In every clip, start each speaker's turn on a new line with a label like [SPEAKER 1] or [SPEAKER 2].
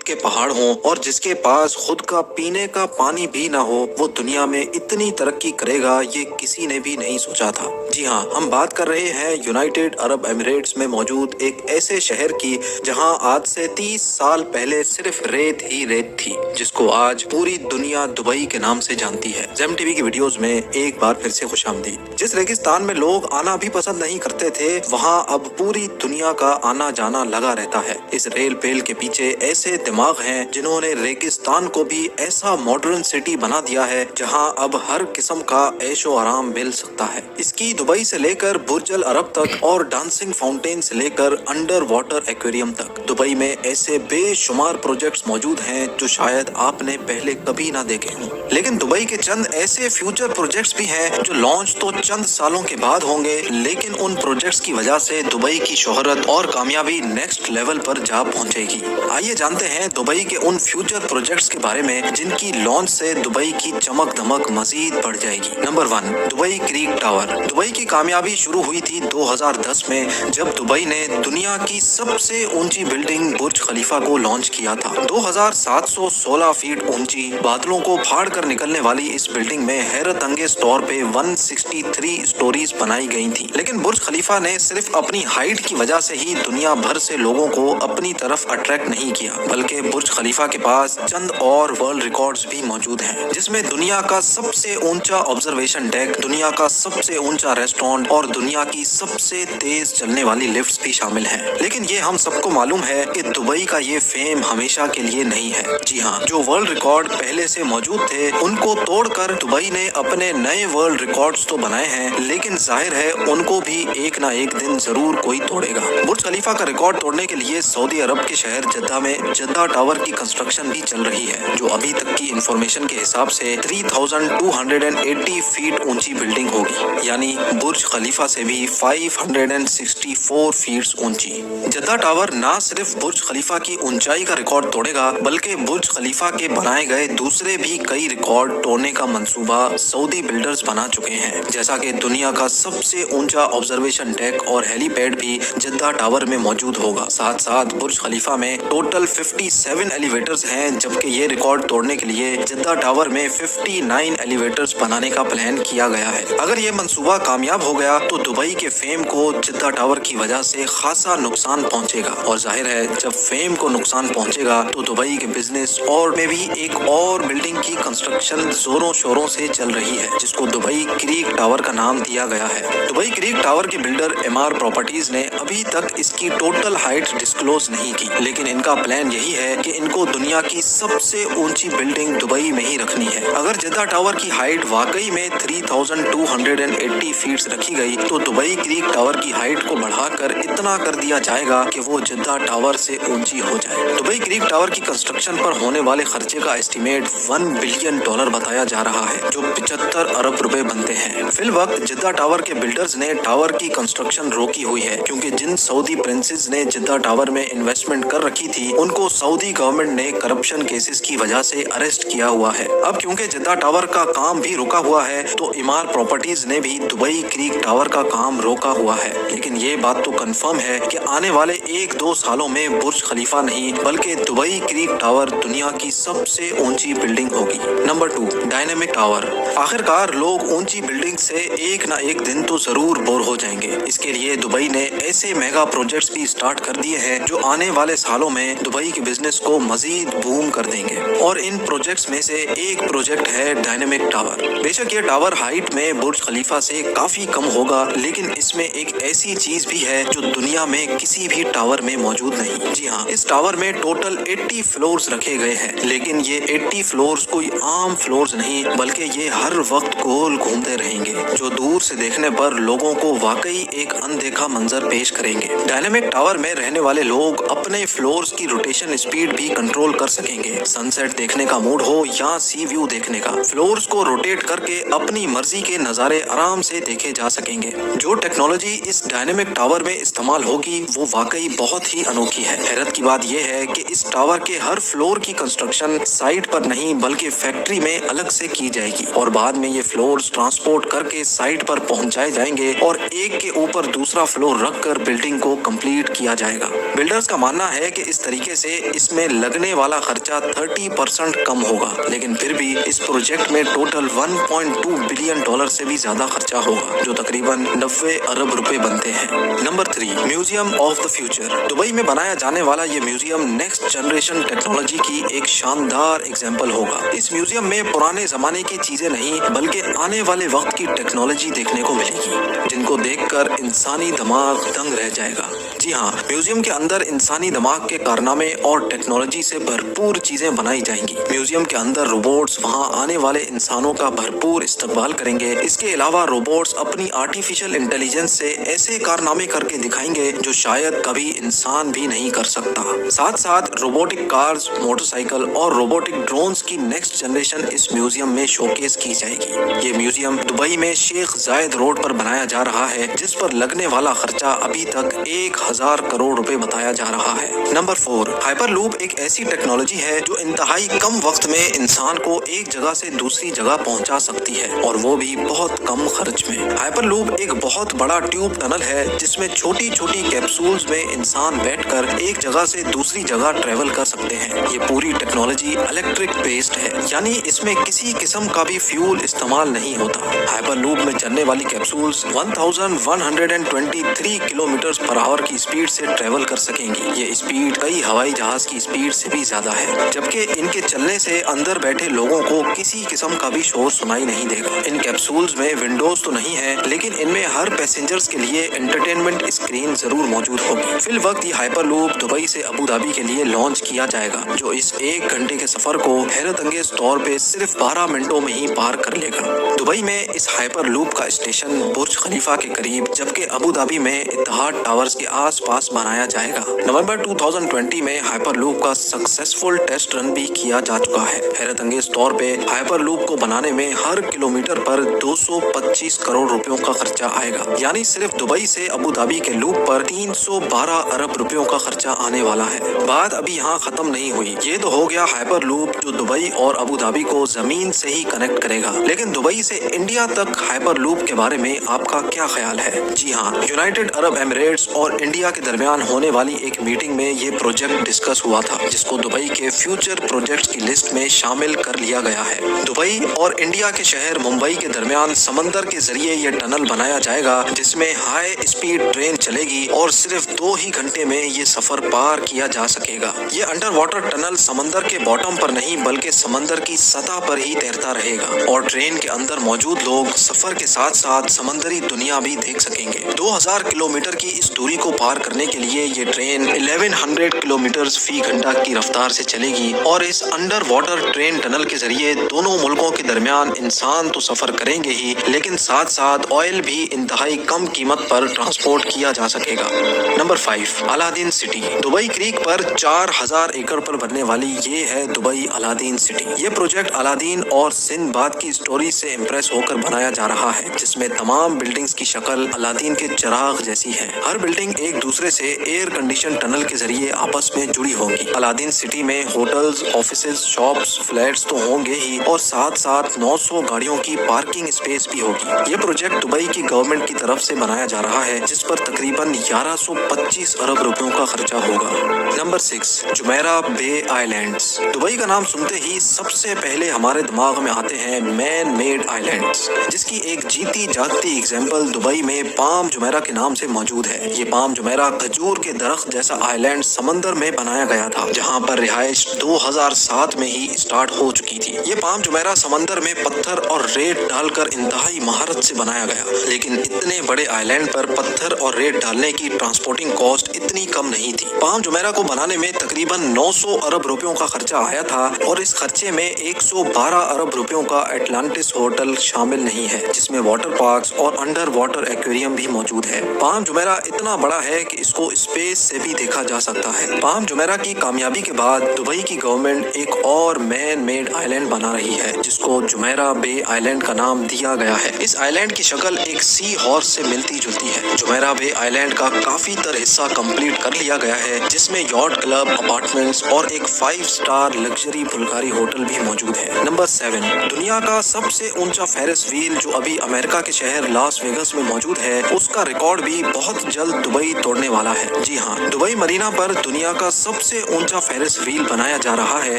[SPEAKER 1] रेत के पहाड़ हों और जिसके पास खुद का पीने का पानी भी ना हो, वो दुनिया में इतनी तरक्की करेगा ये किसी ने भी नहीं सोचा था। जी हाँ, हम बात कर रहे हैं यूनाइटेड अरब एमिरेट्स में मौजूद एक ऐसे शहर की जहां आज से 30 साल पहले सिर्फ रेत ही रेत थी, जिसको आज पूरी दुनिया दुबई के नाम से जानती है। जेम टीवी की वीडियोस में एक बार फिर से खुशामदीद। जिस रेगिस्तान में लोग आना भी पसंद नहीं करते थे, वहाँ अब पूरी दुनिया का आना जाना लगा रहता है। इस रेल पेल के पीछे ऐसे दिमाग हैं जिन्होंने रेगिस्तान को भी ऐसा मॉडर्न सिटी बना दिया है जहां अब हर किस्म का ऐशो आराम मिल सकता है। इसकी दुबई से लेकर बुर्ज अल अरब तक और डांसिंग फाउंटेन से लेकर अंडर वाटर एक्वेरियम तक दुबई में ऐसे बेशुमार प्रोजेक्ट्स मौजूद हैं जो शायद आपने पहले कभी ना देखे हों। लेकिन दुबई के चंद ऐसे फ्यूचर प्रोजेक्ट्स भी हैं जो लॉन्च तो चंद सालों के बाद होंगे, लेकिन उन प्रोजेक्ट्स की वजह से दुबई की शोहरत और कामयाबी नेक्स्ट लेवल पर जा पहुंचेगी। आइए जानते हैं दुबई के उन फ्यूचर प्रोजेक्ट्स के बारे में जिनकी लॉन्च से दुबई की चमक धमक मजीद बढ़ जाएगी। Number 1, Dubai creek tower. Dubai की कामयाबी शुरू हुई थी 2010 में, जब दुबई ने दुनिया की सबसे ऊंची बिल्डिंग बुर्ज खलीफा को लॉन्च किया था। 2716 फीट ऊंची, बादलों को फाड़ कर निकलने वाली इस बिल्डिंग में हैरत अंगेज तौर पे 163 स्टोरीज बनाई गई थी। लेकिन बुर्ज खलीफा ने सिर्फ अपनी हाइट की वजह से ही दुनिया भर से लोगों को अपनी तरफ अट्रैक्ट नहीं किया, बल्कि बुर्ज खलीफा के पास चंद और वर्ल्ड रिकॉर्ड्स भी मौजूद हैं, जिसमें दुनिया का सबसे ऊंचा ऑब्जर्वेशन डेक, दुनिया का सबसे ऊंचा रेस्टोरेंट और दुनिया की सबसे तेज चलने वाली लिफ्ट्स भी शामिल हैं। लेकिन ये हम सबको मालूम है कि दुबई का ये फेम हमेशा के लिए नहीं है। जी हाँ, जो वर्ल्ड रिकॉर्ड पहले से मौजूद थे उनको तोड़कर दुबई ने अपने नए वर्ल्ड रिकॉर्ड्स तो बनाए हैं, लेकिन जाहिर है उनको भी एक ना एक दिन जरूर कोई तोड़ेगा। बुर्ज खलीफा का रिकॉर्ड तोड़ने के लिए सऊदी अरब के शहर जद्दा में जद्दा टावर की कंस्ट्रक्शन भी चल रही है, जो अभी तक की इंफॉर्मेशन के हिसाब से 3280 फीट ऊंची बिल्डिंग होगी, यानी बुर्ज खलीफा से भी 564 फीट ऊंची। जद्दा टावर ना सिर्फ बुर्ज खलीफा की ऊंचाई का रिकॉर्ड तोड़ेगा, बल्कि बुर्ज खलीफा के बनाए गए दूसरे भी कई रिकॉर्ड तोड़ने का मंसूबा सऊदी बिल्डर्स बना चुके हैं, जैसा कि दुनिया का सबसे ऊंचा ऑब्जर्वेशन डेक और हेलीपैड भी जद्दा टावर में मौजूद होगा। साथ साथ बुर्ज खलीफा में टोटल 57 एलिवेटर्स हैं, जबकि ये रिकॉर्ड तोड़ने के लिए जद्दा टावर में 59 एलिवेटर्स बनाने का प्लान किया गया है। अगर ये मंसूबा कामयाब हो गया तो दुबई के फेम को जद्दा टावर की वजह से खासा नुकसान पहुंचेगा, और जाहिर है जब फेम को नुकसान पहुंचेगा तो दुबई के बिजनेस और में भी एक और बिल्डिंग की कंस्ट्रक्शन जोरों शोरों से चल रही है, जिसको दुबई क्रीक टावर का नाम दिया गया है। दुबई क्रीक टावर के बिल्डर एमआर प्रॉपर्टीज ने अभी तक इसकी टोटल हाइट डिस्क्लोज नहीं की, लेकिन इनका प्लान यही है कि इनको दुनिया की सबसे ऊंची बिल्डिंग दुबई में ही रखनी है। अगर जद्दा टावर की हाइट वाकई में 3280 फीट रखी गई तो दुबई क्रीक टावर की हाइट को बढ़ाकर इतना कर दिया जाएगा कि वो जद्दा टावर से ऊंची हो जाए। दुबई क्रीक टावर की कंस्ट्रक्शन पर होने वाले खर्चे का एस्टीमेट $1 बिलियन बताया जा रहा है, जो 75 अरब रुपए बनते हैं। फिल वक्त जद्दा टावर के बिल्डर्स ने टावर की कंस्ट्रक्शन रोकी हुई है, क्योंकि जिन सऊदी प्रिंसेस ने जद्दा टावर में इन्वेस्टमेंट कर रखी थी उनको सऊदी गवर्नमेंट ने करप्शन केसेस की वजह से अरेस्ट किया हुआ है। अब क्योंकि जद्दा टावर का काम भी रुका हुआ है तो इमार प्रॉपर्टीज ने भी दुबई क्रीक टावर का काम रोका हुआ है। लेकिन ये बात तो कंफर्म है कि आने वाले 1-2 सालों में बुर्ज खलीफा नहीं बल्कि दुबई क्रीक टावर दुनिया की सबसे ऊंची बिल्डिंग होगी। Number 2, dynamic tower. आखिरकार लोग ऊंची बिल्डिंग से एक ना एक दिन तो जरूर बोर हो जाएंगे। इसके लिए दुबई ने ऐसे मेगा प्रोजेक्ट्स भी स्टार्ट कर दिए हैं जो आने वाले सालों में दुबई के बिजनेस को मजीद बूम कर देंगे, और इन प्रोजेक्ट्स में से एक प्रोजेक्ट है डायनेमिक टावर। बेशक ये टावर हाइट में बुर्ज खलीफा से काफी कम होगा, लेकिन इसमें एक ऐसी चीज भी है जो दुनिया में किसी भी टावर में मौजूद नहीं। जी हाँ, इस टावर में टोटल 80 फ्लोर्स रखे गए हैं, लेकिन ये 80 फ्लोर्स कोई आम फ्लोर्स नहीं बल्कि ये हर वक्त गोल घूमते रहेंगे, जो दूर से देखने पर लोगों को वाकई एक अनदेखा मंजर पेश करेंगे। डायनेमिक टावर में रहने वाले लोग अपने फ्लोर्स की रोटेशन स्पीड भी कंट्रोल कर सकेंगे। सनसेट देखने का मूड हो या सी व्यू देखने का, फ्लोर्स को रोटेट करके अपनी मर्जी के नजारे आराम से देखे जा सकेंगे। जो टेक्नोलॉजी इस डायनेमिक टावर में इस्तेमाल होगी वो वाकई बहुत ही अनोखी है। हैरत की बात यह है कि इस टावर के हर फ्लोर की कंस्ट्रक्शन साइट पर नहीं बल्कि फैक्ट्री में अलग से की जाएगी, और बाद में ये फ्लोर्स ट्रांसपोर्ट करके साइट पर पहुंचाए जाएंगे और एक के ऊपर दूसरा फ्लोर रखकर बिल्डिंग को कंप्लीट किया जाएगा। बिल्डर्स का मानना है कि इस तरीके से इसमें लगने वाला खर्चा 30% कम होगा, लेकिन फिर भी इस प्रोजेक्ट में टोटल 1.2 बिलियन डॉलर से भी ज्यादा खर्चा होगा, जो तकरीबन 90 अरब रुपए बनते हैं। Number 3, museum of the future. Dubai में बनाया जाने वाला ये म्यूजियम नेक्स्ट जनरेशन टेक्नोलॉजी की एक शानदार एग्जाम्पल होगा। इस म्यूजियम में पुराने जमाने की चीजें नहीं बल्कि आने वाले वक्त की टेक्नोलॉजी देखने को मिलेगी, जिनको देखकर इंसानी दिमाग दंग रह जाएगा। जी हाँ, म्यूजियम के अंदर इंसानी दिमाग के कारनामे और टेक्नोलॉजी से भरपूर चीजें बनाई जाएंगी। म्यूजियम के अंदर रोबोट्स वहाँ आने वाले इंसानों का भरपूर इस्तकबाल करेंगे। इसके अलावा रोबोट्स अपनी आर्टिफिशियल इंटेलिजेंस से ऐसे कारनामे करके दिखाएंगे जो शायद कभी इंसान भी नहीं कर सकता। साथ साथ रोबोटिक कार्स, मोटरसाइकिल और रोबोटिक ड्रोन्स की नेक्स्ट जनरेशन इस म्यूजियम में शोकेस की जाएगी। ये म्यूजियम दुबई में शेख जायद रोड पर बनाया जा रहा है, जिस पर लगने वाला खर्चा अभी तक 1000 करोड़ रुपए बताया जा रहा है। नंबर 4, हाइपरलूप एक ऐसी टेक्नोलॉजी है जो इंतहाई कम वक्त में इंसान को एक जगह से दूसरी जगह पहुंचा सकती है, और वो भी बहुत कम खर्च में। हाइपरलूप एक बहुत बड़ा ट्यूब टनल है जिसमें छोटी छोटी कैप्सूल्स में इंसान बैठकर एक जगह से दूसरी जगह ट्रेवल कर सकते हैं। ये पूरी टेक्नोलॉजी इलेक्ट्रिक बेस्ड है, यानी इसमें किसी किस्म का भी फ्यूल इस्तेमाल नहीं होता। हाइपरलूप में चलने वाली कैप्सूल्स 1123 किलोमीटर पर आवर की स्पीड से ट्रेवल कर सकेंगी। ये स्पीड कई हवाई जहाज की स्पीड से भी ज्यादा है, जबकि इनके चलने से अंदर बैठे लोगों को किसी किस्म का भी शोर सुनाई नहीं देगा। इन कैप्सूल्स में विंडोज तो नहीं है, लेकिन इनमें हर पैसेंजर्स के लिए एंटरटेनमेंट स्क्रीन जरूर मौजूद होगी। फिल वक्त ये हाइपरलूप दुबई से अबू धाबी के लिए लॉन्च किया जाएगा, जो इस 1 घंटे के सफर को हैरत अंगेज तौर पे सिर्फ 12 मिनटों में ही पार कर लेगा। दुबई में इस हाइपरलूप का स्टेशन बुर्ज खलीफा के करीब, जबकि अबू धाबी में इत्तेहाद टावर्स के आसपास बनाया जाएगा। नवंबर 2020 में हाइपरलूप का सक्सेसफुल टेस्ट रन भी किया जा चुका है। हैरत अंगेज तौर पे हाइपरलूप को बनाने में हर किलोमीटर पर 225 करोड़ रुपयों का खर्चा आएगा, यानी सिर्फ दुबई से अबू धाबी के लूप पर 312 अरब रुपयों का खर्चा आने वाला है। बात अभी यहाँ खत्म नहीं हुई। ये तो हो गया हाइपरलूप जो दुबई और अबू धाबी को जमीन से ही कनेक्ट करेगा, लेकिन दुबई से इंडिया तक हाइपरलूप के बारे में आपका क्या ख्याल है? जी हाँ, यूनाइटेड अरब एमिरेट्स और इंडिया के दरमियान होने वाली एक मीटिंग में ये प्रोजेक्ट डिस्कस हुआ था, जिसको दुबई के फ्यूचर प्रोजेक्ट्स की लिस्ट में शामिल कर लिया गया है। दुबई और इंडिया के शहर मुंबई के दरमियान समंदर के जरिए ये टनल बनाया जाएगा, जिसमें हाई स्पीड ट्रेन चलेगी और सिर्फ 2 ही घंटे में ये सफर पार किया जा सकेगा। ये अंडर वाटर टनल समंदर के बॉटम पर नहीं बल्कि समंदर की सतह पर ही तैरता रहेगा, और ट्रेन के अंदर मौजूद लोग सफर के साथ साथ समंदरी दुनिया भी देख सकेंगे। 2000 किलोमीटर की इस दूरी को पार करने के लिए ये ट्रेन 1100 किलोमीटर फी घंटा की रफ्तार से चलेगी, और इस अंडर वाटर ट्रेन टनल के जरिए दोनों मुल्कों के दरमियान इंसान तो सफर करेंगे ही, लेकिन साथ साथ ऑयल भी इंतहाई कम कीमत पर ट्रांसपोर्ट किया जा सकेगा। Number 5, Aladdin city. Dubai creek पर 4000 एकड़ पर बनने वाली ये है दुबई अलादीन सिटी। ये प्रोजेक्ट अलादीन और सिंदबाद की स्टोरी से इम्प्रेस होकर बनाया जा रहा है, जिसमें तमाम बिल्डिंग्स की शक्ल अलादीन के चिराग जैसी है। हर बिल्डिंग एक दूसरे से एयर कंडीशन टनल के जरिए आपस में जुड़ी होंगी। अलादीन सिटी में होटल्स, ऑफिसेज, शॉप्स, फ्लैट्स तो होंगे ही, और साथ साथ 900 गाड़ियों की पार्किंग स्पेस भी होगी। ये प्रोजेक्ट दुबई की गवर्नमेंट की तरफ से बनाया जा रहा है, जिस पर तकरीबन 1125 अरब रुपयों का खर्चा होगा। नंबर 6, जुमेरा बे आइलैंड्स। दुबई का नाम सुनते ही सबसे पहले हमारे दिमाग में आते हैं मैन मेड आइलैंड्स, जिसकी एक जीती जागती एग्जाम्पल दुबई में पाम जुमेरा के नाम से मौजूद है। ये पाम जुमेरा खजूर के दरख्त जैसा आइलैंड समंदर में बनाया गया था, जहाँ पर रिहाइश 2007 में ही स्टार्ट हो चुकी थी। ये पाम जुमेरा समंदर में पत्थर और रेत डालकर इंतहाई महारत से बनाया गया, लेकिन इतने बड़े आइलैंड पर पत्थर और रेत डालने की ट्रांसपोर्टिंग कॉस्ट इतनी कम नहीं थी। पाम जुमेरा को बनाने में तकरीबन 900 अरब रुपयों का खर्चा आया था, और इस खर्चे में 112 अरब रुपयों का एटलांटिस होटल शामिल नहीं है, जिसमें वाटर पार्क्स और अंडर वाटर एक्वेरियम भी मौजूद है। पाम जुमेरा इतना बड़ा है कि इसको स्पेस से भी देखा जा सकता है। पाम जुमेरा की कामयाबी के बाद दुबई की गवर्नमेंट एक और मैन मेड आइलैंड बना रही है, जिसको जुमेरा बे आइलैंड का नाम दिया गया है। इस आइलैंड की शक्ल एक सी हॉर्स से मिलती जुलती है। जुमेरा बे आइलैंड का काफी तर हिस्सा कंप्लीट कर लिया गया है, जिसमें यॉट क्लब, अपार्टमेंट्स और एक 5 स्टार लग्जरी बुल्गारी होटल भी मौजूद है। नंबर 7, दुनिया का सबसे ऊंचा फेरिस व्हील जो अभी अमेरिका के शहर लास वेगस में मौजूद है, उसका रिकॉर्ड भी बहुत जल्द दुबई توڑنے والا ہے۔ جی ہاں، دبئی مرینا پر دنیا کا سب سے اونچا فیرس وہیل بنایا جا رہا ہے،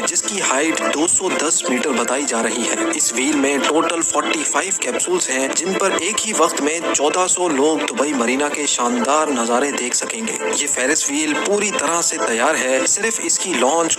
[SPEAKER 1] جس کی ہائٹ 210 میٹر بتائی جا رہی ہے۔ اس وہیل میں ٹوٹل 45 کیپسولز ہیں، جن پر ایک ہی وقت میں 1400 لوگ دبئی مرینا کے شاندار نظارے دیکھ سکیں گے۔ یہ فیرس وہیل پوری طرح سے تیار ہے، صرف اس کی لانچ